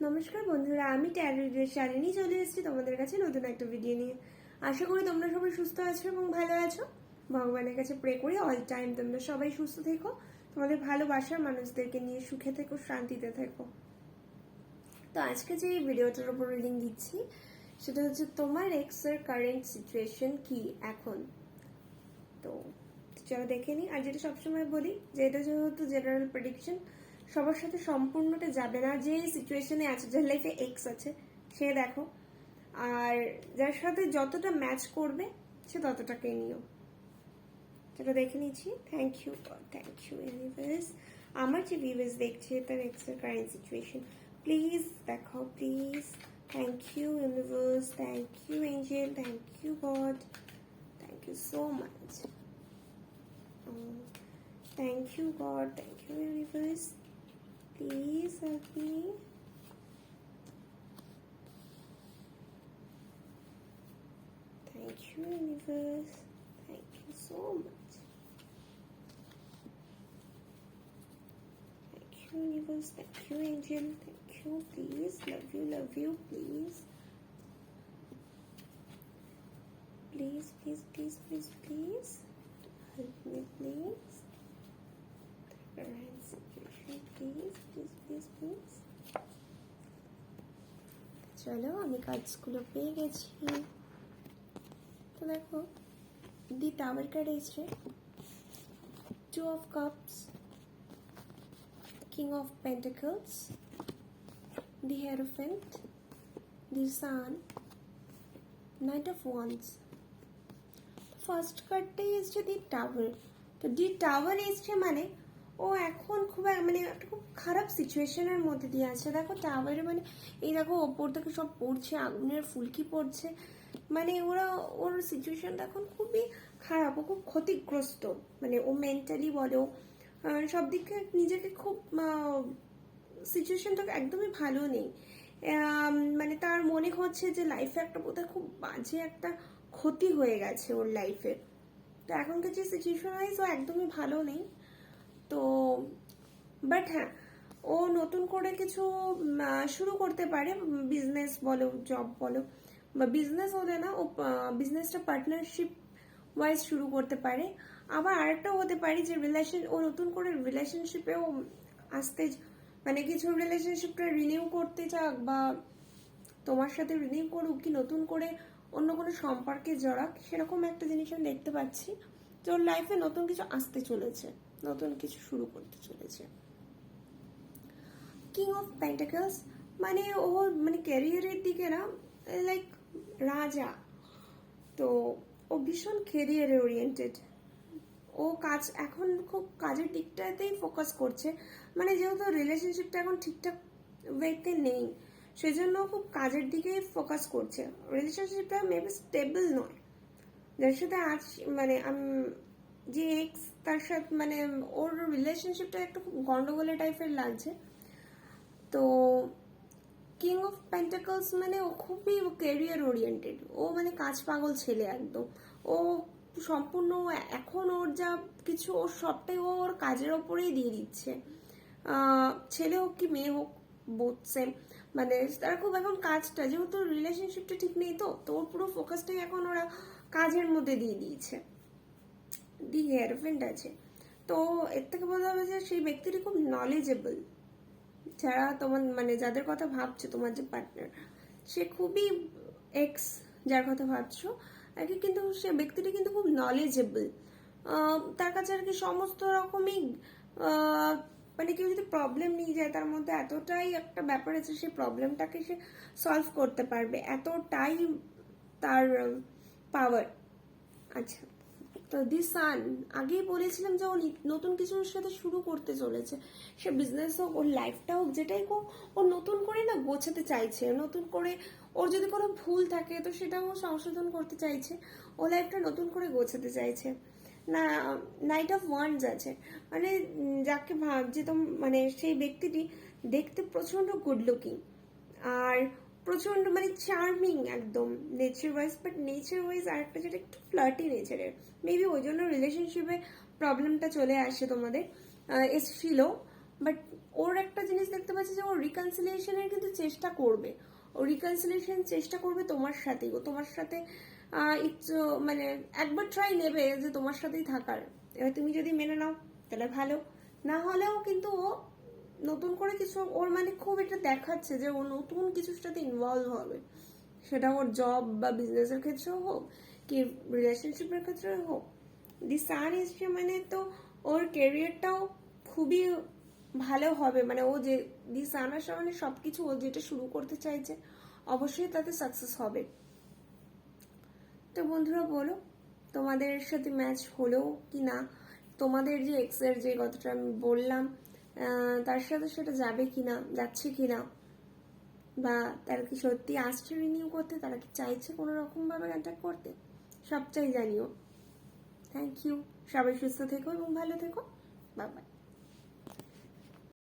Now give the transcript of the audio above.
নমস্কার বন্ধুরা, আমি ট্যারোরিডের শালিনী চলে এসেছি তোমাদের কাছে নতুন একটা ভিডিও নিয়ে। আশা করি তোমরা সবাই সুস্থ আছো এবং ভালো আছো। ভগবানের কাছে প্রে করি অল টাইম তোমরা সবাই সুস্থ থেকো, তোমাদের ভালোবাসার মানুষদেরকে নিয়ে সুখে থেকো, শান্তিতে থেকো। তো আজকে যে ভিডিওটার উপর রিডিং দিচ্ছি সেটা হচ্ছে তোমার এক্সের কারেন্ট সিচুয়েশন কি এখন। তো চলো দেখে নিই। আর যেটা সবসময় বলি যে এটা যেহেতু জেনারেল প্রেডিকশন, সবার সাথে সম্পূর্ণটা যাবে না। যে সিচুয়েশনে আছে, যার লাইফে এক্স আছে সে দেখো, আর যার সাথে যতটা ম্যাচ করবে সে ততটাকে নিও। সেটা দেখে নিচ্ছি। Thank you universe. আমার যে ভিউয়ার্স দেখছে তার এক্সের কারেন্ট সিচুয়েশন প্লিজ দেখাও, please. Thank you universe, thank you angel, thank you God, thank you so much. Thank you God, thank you universe, please help me. Thank you universe, thank you so much. Thank you universe, thank you angel, thank you, please, love you, please. Please help me, please. Current situation, please. চলো আমি কার্ডসগুলো পেয়ে গেছি। তো দেখো, দি tower card এসছে, 2 of cups, King of Pentacles, the Hierophant, the Sun, Knight of Wands. First কার্ডটাই এসছে the tower. তো দি টাওয়ার এসছে মানে ও এখন খুব মানে একটা খুব খারাপ সিচুয়েশনের মধ্যে দিয়ে আছে। দেখো টাওয়ারে মানে এই দেখো ওপর থেকে সব পড়ছে, আগুনের ফুলকি পড়ছে, মানে ওর সিচুয়েশনটা এখন খুবই খারাপ, ও খুব ক্ষতিগ্রস্ত। মানে ও মেন্টালি বলো, সব দিকে নিজেকে খুব সিচুয়েশনটা একদমই ভালো নেই। মানে তার মনে হচ্ছে যে লাইফে একটা বোধহয় খুব বাজে একটা ক্ষতি হয়ে গেছে ওর লাইফে। তো এখনকার যে সিচুয়েশন ওয়াইজ ও একদমই ভালো নেই। তো বাট হ্যাঁ, ও নতুন করে কিছু শুরু করতে পারে, বিজনেস বলো, জব বলো, বা বিজনেস হলে না, ও বিজনেসটা পার্টনারশিপ ওয়াইজ শুরু করতে পারে। আবার আরেকটাও হতে পারে যে ও নতুন করে রিলেশনশিপেও আসতে, মানে কিছু রিলেশনশিপটা রিনিউ করতে চাক, বা তোমার সাথে রিনিউ করুক, কি নতুন করে অন্য কোনো সম্পর্কে জড়াক, সেরকম একটা জিনিস আমি দেখতে পাচ্ছি। তো ওর লাইফে নতুন কিছু আসতে চলেছে, নতুন কিছু শুরু করতে চলেছে। কিং অফ পেন্টাকলস মানে ও মানে ক্যারিয়ারের দিকে না, লাইক রাজা। তো ও ভীষণ ক্যারিয়ারে ওরিয়েন্টেড। ও এখন খুব কাজের দিকটাতেই ফোকাস করছে। মানে যেহেতু রিলেশনশিপটা এখন ঠিকঠাক ওয়েতে নেই, সেজন্য খুব কাজের দিকেই ফোকাস করছে। রিলেশনশিপটা মেবি স্টেবল নয়, যার সাথে আজ মানে যে এক্স, তার সাথে মানে ওর রিলেশনশিপটা একটু খুব গন্ডগোলের টাইপের লাগছে। তো কিং অফ পেন্টাকলস মানে ও খুবই ক্যারিয়ার ওরিয়েন্টেড। ও মানে কাজ পাগল ছেলে একদম। ও সম্পূর্ণ এখন ওর যা কিছু, ওর সবটাই ওর কাজের ওপরেই দিয়ে দিচ্ছে। ছেলে হোক কি মেয়ে হোক, বোথ সেম। মানে তারা খুব এখন কাজটা, যেহেতু রিলেশনশিপটা ঠিক নেই, তো ওর পুরো ফোকাসটাই এখন ওরা কাজের মধ্যে দিয়ে দিয়েছে। দি হেয়ারফ্রেন্ড আছে, তো এর থেকে বলা হবে যে সেই ব্যক্তিটি খুব নলেজেবল। যারা তোমার মানে যাদের কথা ভাবছো, তোমার যে পার্টনার, সে খুবই এক্স যার কথা ভাবছো আর কি, কিন্তু সে ব্যক্তিটি কিন্তু খুব নলেজেবল। তার কাছে আর কি সমস্ত রকমই মানে কেউ যদি প্রবলেম নিয়ে যায়, তার মধ্যে এতটাই একটা ব্যাপার আছে, সেই প্রবলেমটাকে সে সলভ করতে পারবে, এতটাই তার পাওয়ার। আচ্ছা, তো দি সান, আগেই বলেছিলাম যে ও নতুন কিছুর সাথে শুরু করতে চলেছে। সে বিজনেস হোক, ওর লাইফটা হোক, যেটাই হোক, ও নতুন করে না গোছাতে চাইছে। নতুন করে ওর যদি কোনো ভুল থাকে তো সেটা ও সংশোধন করতে চাইছে, ও লাইফটা নতুন করে গোছাতে চাইছে। না, নাইট অফ ওয়ান্ডস আছে, মানে যাকে ভাবছে তো, মানে সেই ব্যক্তিটি দেখতে প্রচন্ড গুড লুকিং, আর প্রচন্ড মানে চার্মিং একদম nature wise. But nature wise আরেকটা যেটা একটু ফ্লার্টি নেচারের, মেবি ওই জন্য রিলেশনশিপে প্রবলেমটা চলে আসে তোমাদের, এসেছিল। বাট ও ওর একটা জিনিস দেখতে পাচ্ছি যে ও রিকনসিলিয়েশনের কিন্তু চেষ্টা করবে, ও রিকনসিলিয়েশন চেষ্টা করবে তোমার সাথেই, ও তোমার সাথে একটু মানে একবার ট্রাই নেবে যে তোমার সাথেই থাকার। এবার তুমি যদি মেনে নাও তাহলে ভালো, না হলেও কিন্তু ও নতুন করে কিছু, ওর মানে খুব এটা দেখাচ্ছে যে ও নতুন কিছুর সাথে ইনভলভ হবে, সেটা ওর জব বা বিজনেসের ক্ষেত্রেও হোক কি রিলেশনশিপের ক্ষেত্রে হোক। দি সান এসছে মানে তো ওর ক্যারিয়ারটাও খুবই ভালো হবে, মানে ও যে দি সান আসা মানে সবকিছু ও যেটা শুরু করতে চাইছে অবশ্যই তাতে সাকসেস হবে। তো বন্ধুরা বলো তোমাদের সাথে ম্যাচ হলো কি না, তোমাদের যে এক্সের যে কথাটা আমি বললাম তার সাথে সেটা যাবে কিনা, যাচ্ছে কিনা, বা তারা কি সত্যি আসছে রিনিউ করতে, তারা কি চাইছে কোনো রকম ভাবে কন্ট্যাক্ট করতে, সবটাই জানিও। থ্যাংক ইউ, সবাই সুস্থ থেকো এবং ভালো থেকো, বাই বাই।